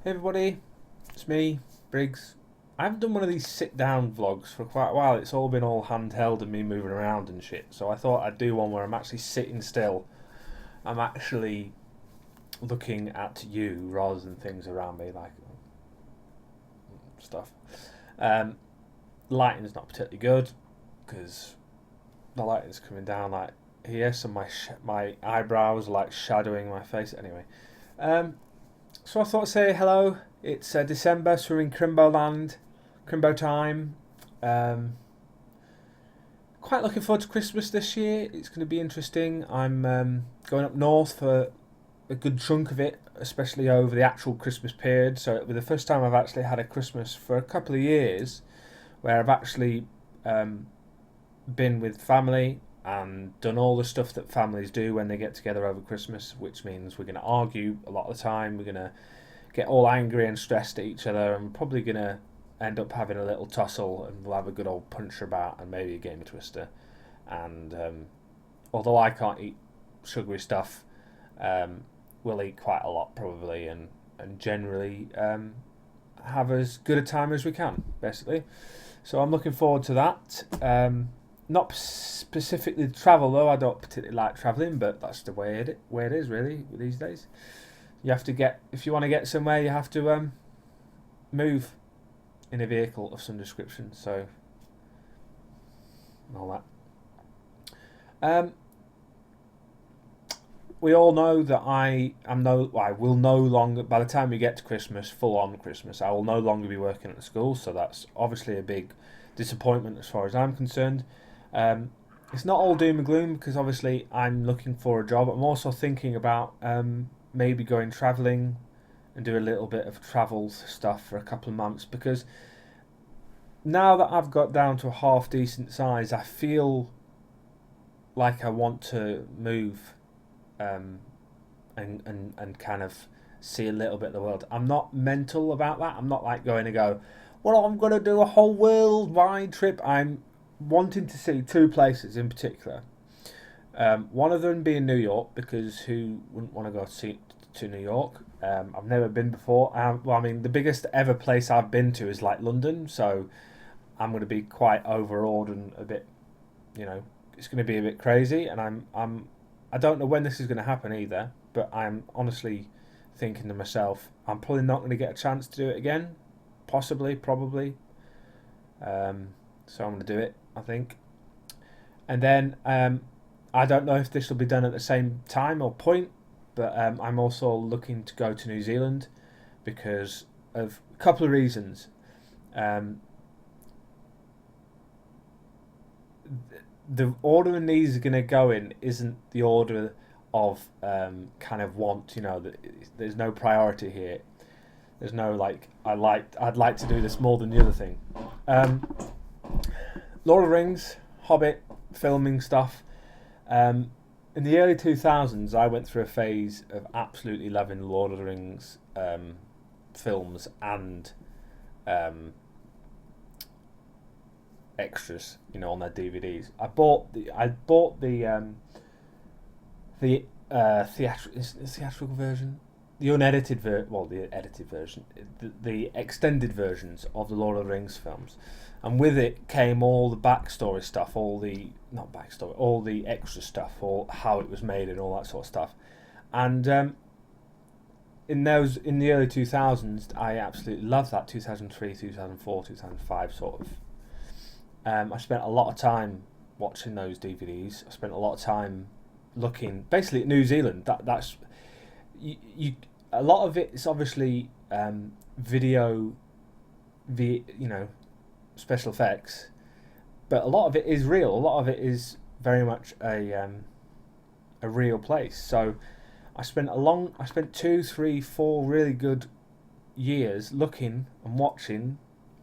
Hey everybody, it's me, Briggs. I haven't done one of these sit-down vlogs for quite a while. It's all been all handheld and me moving around and shit. So I thought I'd do one where I'm actually sitting still. I'm actually looking at you rather than things around me, like stuff. Um, Lighting's not particularly good because the lighting's coming down like here, so my eyebrows are like shadowing my face. Anyway, um, so I thought I'd say hello. It's December, so we're in Chrimbo land, Chrimbo time. Um, Quite looking forward to Christmas this year. It's going to be interesting. I'm going up north for a good chunk of it, especially over the actual Christmas period. So it'll be the first time I've actually had a Christmas for a couple of years where I've actually um, been with family and done all the stuff that families do when they get together over Christmas, which means we're going to argue a lot of the time. We're going to get all angry and stressed at each other, and we're probably going to end up having a little tussle, and we'll have a good old punch about and maybe a game of Twister. And although I can't eat sugary stuff, we'll eat quite a lot probably, and generally have as good a time as we can, basically. So I'm looking forward to that. Not specifically travel though. I don't particularly like travelling, but that's the way it is really these days. You have to get, if you want to get somewhere, you have to move in a vehicle of some description. So and all that. We all know that I will no longer, by the time we get to Christmas, full on Christmas, I will no longer be working at the school. So that's obviously a big disappointment as far as I'm concerned. It's not all doom and gloom because obviously I'm looking for a job. I'm also thinking about maybe going travelling and do a little bit of travel stuff for a couple of months, because now that I've got down to a half decent size, I feel like I want to move and kind of see a little bit of the world. I'm not mental about that. I'm not like going to go, well, I'm going to do a whole worldwide trip. I'm wanting to see two places in particular. One of them being New York, because who wouldn't want to go to New York? I've never been before. The biggest ever place I've been to is like London, so I'm going to be quite overawed and a bit, it's going to be a bit crazy. And I don't know when this is going to happen either, but I'm honestly thinking to myself, I'm probably not going to get a chance to do it again. Possibly, probably. So I'm going to do it, I think. And then I don't know if this will be done at the same time or point, but I'm also looking to go to New Zealand because of a couple of reasons. The order these are going to go in isn't the order of kind of want. There's no priority here. There's no like I'd like to do this more than the other thing. Lord of the Rings, Hobbit, filming stuff. In the early 2000s, I went through a phase of absolutely loving Lord of the Rings films and extras, on their DVDs. I bought the theatrical version, the unedited the edited version, the extended versions of the Lord of the Rings films, and with it came all the backstory stuff, all the extra stuff, all how it was made and all that sort of stuff. And in the early 2000s, I absolutely loved that. 2003, 2004, 2005 sort of. I spent a lot of time watching those DVDs. I spent a lot of time looking basically at New Zealand. That's you a lot of it is obviously video, special effects, but a lot of it is real. A lot of it is very much a real place. So I spent 2, 3, 4 really good years looking and watching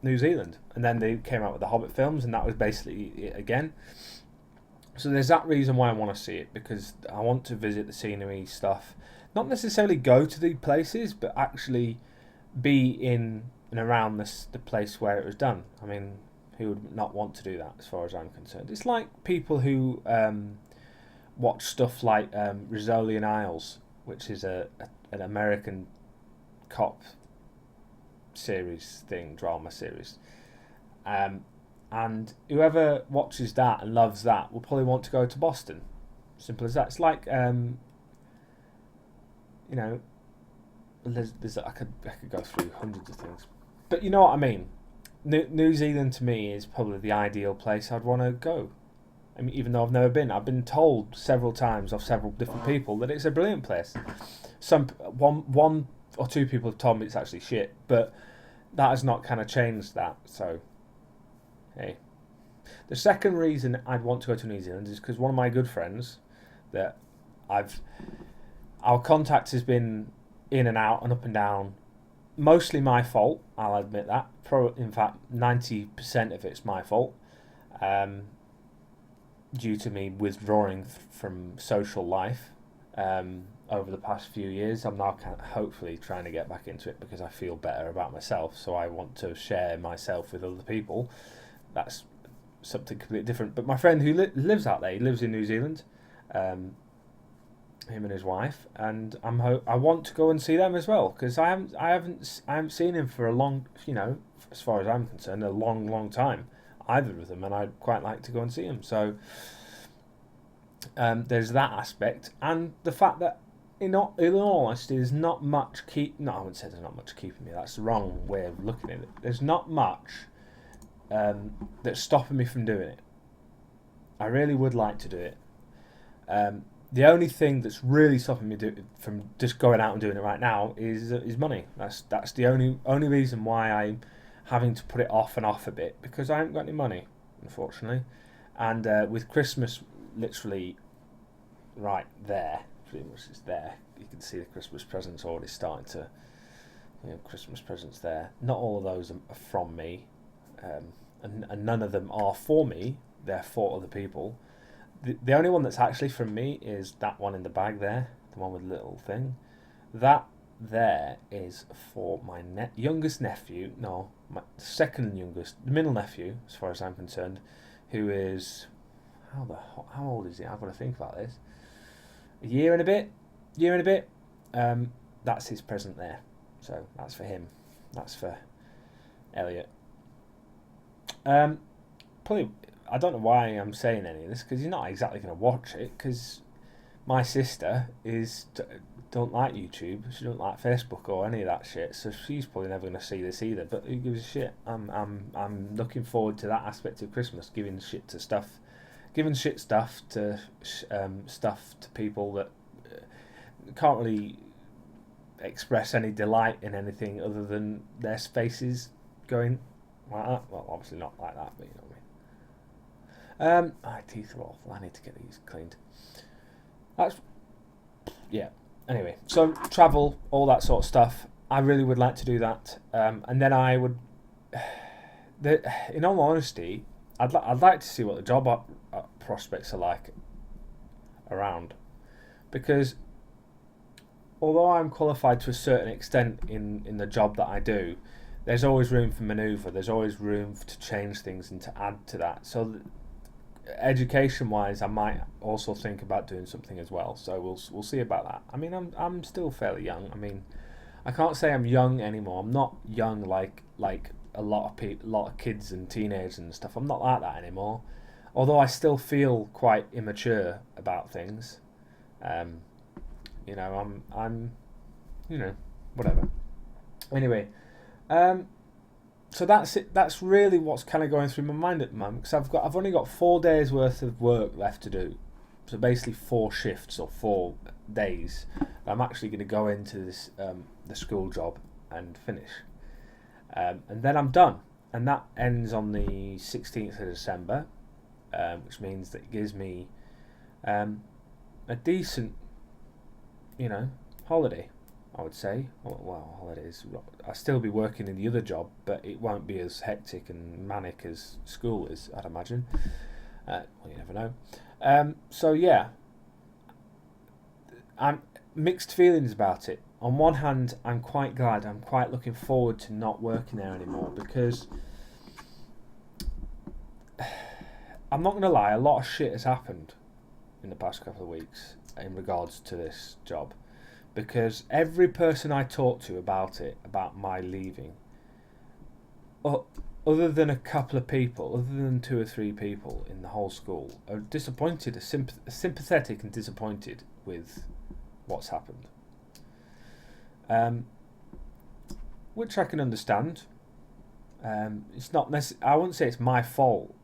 New Zealand, and then they came out with the Hobbit films, and that was basically it again. So there's that reason why I want to see it, because I want to visit the scenery stuff, not necessarily go to the places, but actually be in and around the place where it was done. I mean, who would not want to do that, as far as I'm concerned? It's like people who watch stuff like Rizzoli and Isles, which is an American cop series thing, drama series. And whoever watches that and loves that will probably want to go to Boston. Simple as that. It's like, you know, I could go through hundreds of things, but you know what I mean. New Zealand to me is probably the ideal place I'd want to go. I mean, even though I've never been, I've been told several times of several different people that it's a brilliant place. One or two people have told me it's actually shit, but that has not kind of changed that. So, hey. The second reason I'd want to go to New Zealand is because one of my good friends that our contact has been in and out and up and down. Mostly my fault, I'll admit that. In fact, 90% of it's my fault. Due to me withdrawing from social life over the past few years. I'm now hopefully trying to get back into it because I feel better about myself, so I want to share myself with other people. That's something completely different. But my friend who lives out there, he lives in New Zealand, him and his wife, and I want to go and see them as well, because I haven't seen him for a long, as far as I'm concerned, a long time, either of them, and I'd quite like to go and see him. So there's that aspect, and the fact that in all honesty, there's not much I wouldn't say there's not much keeping me. That's the wrong way of looking at it. There's not much that's stopping me from doing it. I really would like to do it. The only thing that's really stopping me from just going out and doing it right now is money. That's the only reason why I'm having to put it off and off a bit, because I haven't got any money, unfortunately. And with Christmas literally right there, pretty much it's there. You can see the Christmas presents already starting to, Christmas presents there. Not all of those are from me, and none of them are for me. They're for other people. The only one that's actually from me is that one in the bag there, the one with the little thing. That there is for my youngest nephew, no, my second youngest, the middle nephew, as far as I'm concerned, who is, how old is he? I've got to think about this. A year and a bit. That's his present there. So that's for him. That's for Elliot. Probably, I don't know why I'm saying any of this, because he's not exactly going to watch it, because my sister don't like YouTube, she don't like Facebook or any of that shit, so she's probably never going to see this either. But who gives a shit? I'm looking forward to that aspect of Christmas, giving shit stuff to people that can't really express any delight in anything other than their faces going like that. Well, obviously not like that, but you know what I mean. My teeth are awful. I need to get these cleaned. Anyway, so travel, all that sort of stuff. I really would like to do that, and then I would. In all honesty, I'd like to see what the job prospects are like around, because although I'm qualified to a certain extent in the job that I do, there's always room for manoeuvre. There's always room to change things and to add to that. So, education-wise, I might also think about doing something as well. So we'll see about that. I mean, I'm still fairly young. I mean, I can't say I'm young anymore. I'm not young like a lot of kids and teenagers and stuff. I'm not like that anymore. Although I still feel quite immature about things. I'm whatever. Anyway, so that's it. That's really what's kind of going through my mind at the moment, because I've only got 4 days worth of work left to do. So basically 4 shifts or 4 days. I'm actually going to go into this the school job and finish, and then I'm done. And that ends on the 16th of December, which means that it gives me a decent, holiday. I would say. Well, holidays. I'll still be working in the other job, but it won't be as hectic and manic as school is, I'd imagine. Well, you never know. So yeah, I'm mixed feelings about it. On one hand, I'm quite glad. I'm quite looking forward to not working there anymore, because I'm not going to lie, a lot of shit has happened in the past couple of weeks in regards to this job. Because every person I talk to about my leaving, other than a couple of people, other than 2 or 3 people in the whole school, are disappointed, sympathetic and disappointed with what's happened. Which I can understand. It's not I wouldn't say it's my fault.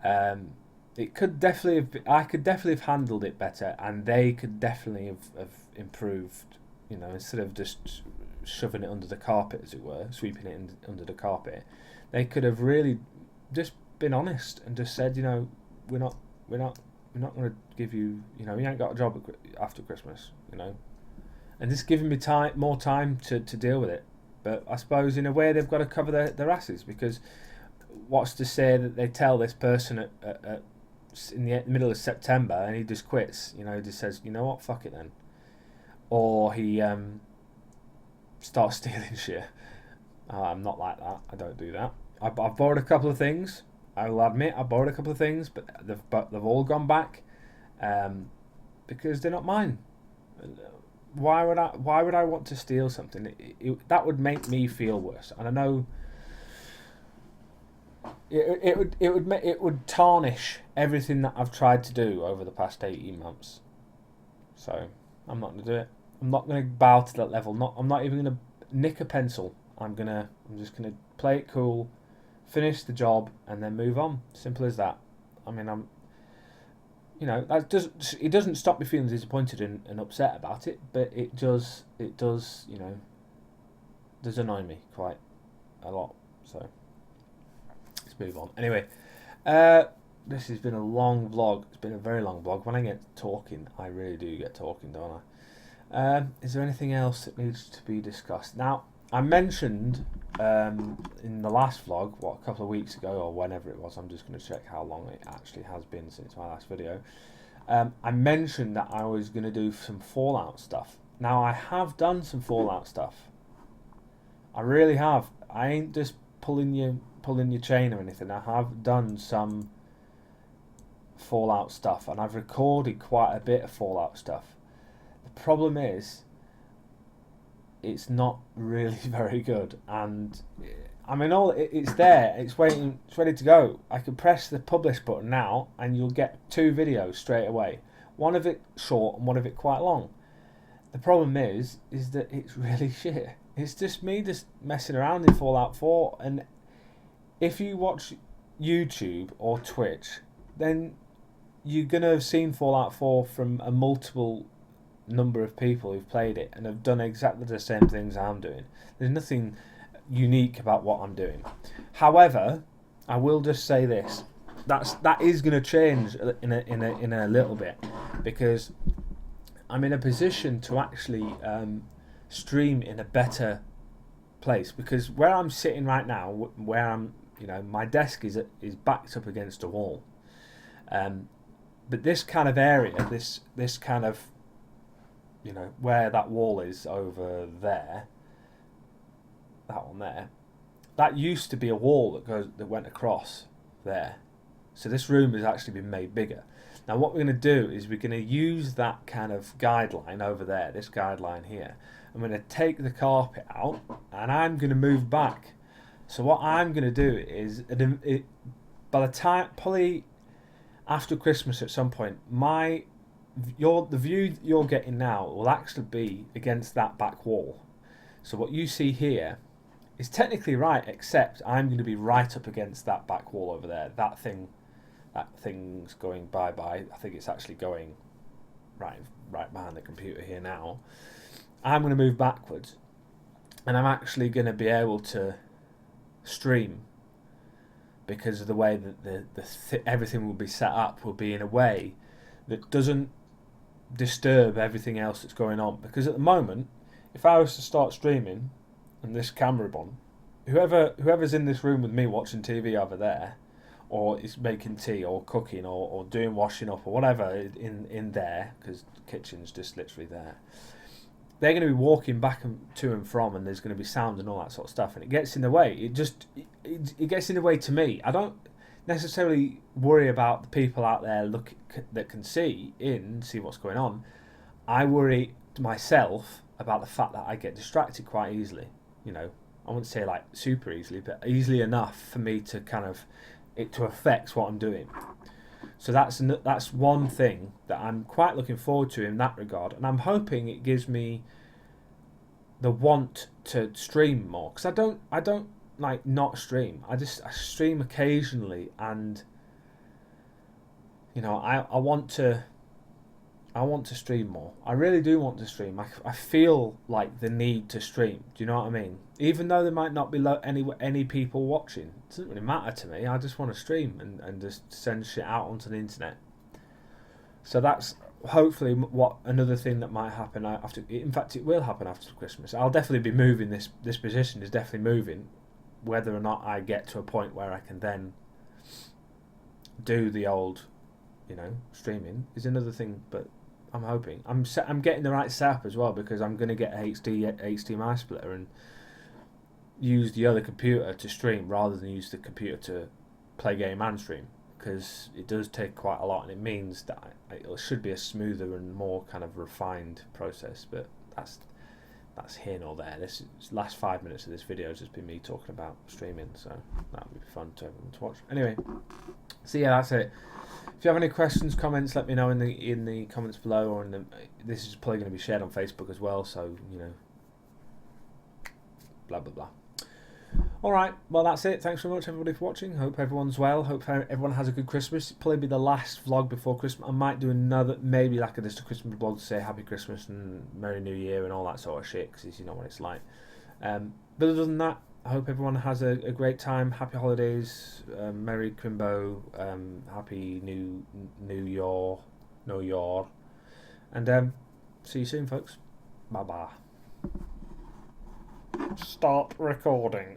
It could definitely I could definitely have handled it better, and they could definitely have improved. Instead of just shoving it under the carpet, as it were, sweeping it under the carpet, they could have really just been honest and just said, we're not going to give you, you ain't got a job after Christmas, and just giving me more time to deal with it. But I suppose in a way they've got to cover their asses, because what's to say that they tell this person in the middle of September and he just quits, he just says, you know what, fuck it then. Or he starts stealing shit. I'm not like that. I don't do that. I've borrowed a couple of things. I will admit I borrowed a couple of things, but they've all gone back because they're not mine. Why would I want to steal something? That would make me feel worse, and I know it would tarnish everything that I've tried to do over the past 18 months. So I'm not going to do it. I'm not going to bow to that level. I'm not even going to nick a pencil. I'm just going to play it cool, finish the job, and then move on. Simple as that. I mean, it doesn't stop me feeling disappointed and upset about it, but it does does annoy me quite a lot. So let's move on. Anyway, this has been a long vlog. It's been a very long vlog. When I get talking, I really do get talking, don't I? Is there anything else that needs to be discussed? Now, I mentioned in the last vlog, a couple of weeks ago or whenever it was, I'm just going to check how long it actually has been since my last video. I mentioned that I was going to do some Fallout stuff. Now, I have done some Fallout stuff. I really have. I ain't just pulling your chain or anything. I have done some Fallout stuff, and I've recorded quite a bit of Fallout stuff. The problem is, it's not really very good, and I mean, it's there, it's waiting, it's ready to go. I can press the publish button now, and you'll get 2 videos straight away. One of it short and one of it quite long. The problem is that it's really shit. It's just me just messing around in Fallout 4, and if you watch YouTube or Twitch, then you're gonna have seen Fallout 4 from a multiple number of people who've played it and have done exactly the same things I'm doing. There's nothing unique about what I'm doing. However, I will just say this: that is going to change in a little bit, because I'm in a position to actually stream in a better place. Because where I'm sitting right now, where I'm, my desk is backed up against a wall. But this kind of area, this kind of, where that wall is over there, that one there, that used to be a wall that went across there. So this room has actually been made bigger. Now what we're going to do is we're going to use that kind of guideline over there, this guideline here. I'm going to take the carpet out and I'm going to move back. So what I'm going to do is, by the time, probably after Christmas at some point, the view you're getting now will actually be against that back wall. So what you see here is technically right, except I'm going to be right up against that back wall over there. That thing's going bye-bye. I think it's actually going right behind the computer here now. I'm going to move backwards, and I'm actually going to be able to stream, because of the way that everything will be set up will be in a way that doesn't disturb everything else that's going on. Because at the moment, if I was to start streaming and this camera on, whoever's in this room with me watching TV over there, or is making tea or cooking or doing washing up or whatever in there, because the kitchen's just literally there, they're going to be walking back to and from, and there's going to be sound and all that sort of stuff, and it gets in the way. It gets in the way to me. I don't necessarily worry about the people out there that can see what's going on. I worry myself about the fact that I get distracted quite easily. I wouldn't say like super easily, but easily enough for me to kind of it to affect what I'm doing. So that's one thing that I'm quite looking forward to in that regard, and I'm hoping it gives me the want to stream more, because I don't like not stream. I stream occasionally, and I want to stream more. I really do want to stream. I feel like the need to stream. Do you know what I mean? Even though there might not be any people watching, it doesn't really matter to me. I just want to stream and just send shit out onto the internet. So that's hopefully what another thing that might happen after. In fact, it will happen after Christmas. I'll definitely be moving. This position is definitely moving. Whether or not I get to a point where I can then do the old, streaming is another thing. But I'm hoping I'm getting the right setup as well, because I'm going to get a HDMI splitter and use the other computer to stream rather than use the computer to play game and stream, because it does take quite a lot, and it means that it should be a smoother and more kind of refined process. But that's here nor there. This last 5 minutes of this video has just been me talking about streaming, so that would be fun to everyone to watch. Anyway, so yeah, that's it. If you have any questions, comments, let me know in the comments below, or this is probably going to be shared on Facebook as well. So blah blah blah. All right, well that's it. Thanks very much everybody for watching. Hope everyone's well. Hope everyone has a good Christmas. It'll probably be the last vlog before Christmas. I might do another, maybe like just a Christmas vlog to say Happy Christmas and Merry New Year and all that sort of shit, because you know what it's like. But other than that, I hope everyone has a great time. Happy holidays, Merry Chrimbo, Happy New Year, and see you soon, folks. Bye bye. Stop recording.